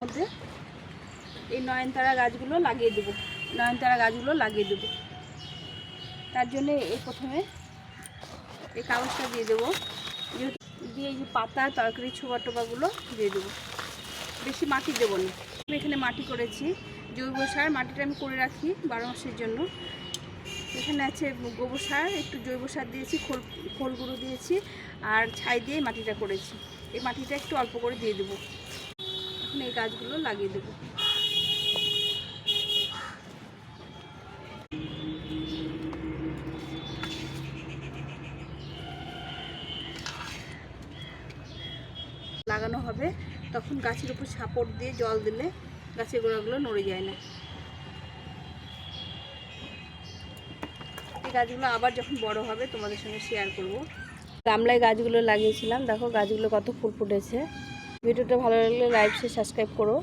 মধ্যে এই নয়নতারা গাছগুলো লাগিয়ে দেবো। তার জন্য এই প্রথমে এই কাগজটা দিয়ে দেবো, দিয়ে এই যে পাতা তরকারি ছোবা টোবাগুলো দিয়ে দেবো। বেশি মাটি দেবো না। আমি এখানে মাটি করেছি জৈব সার, মাটিটা আমি করে রাখি 12 মাসের জন্য। এখানে আছে গোবর সার, একটু জৈব সার দিয়েছি, খোল গুঁড়ো দিয়েছি আর ছাই দিয়ে মাটিটা করেছি। এই মাটিটা একটু অল্প করে দিয়ে দেবো। এখন এই গাছগুলো লাগিয়ে দেবো। লাগানো হবে তখন গাছের উপর সাপোর্ট দিয়ে জল দিলে গাছের গোড়াগুলো নড়ে যায় না। এই গাছগুলো আবার যখন বড় হবে তোমাদের সঙ্গে শেয়ার করব। গামলায় গাছগুলো লাগিয়েছিলাম, দেখো গাছগুলো কত ফুল ফুটেছে। ভিডিওটা ভালো লাগলে লাইক শেয়ার সাবস্ক্রাইব করো।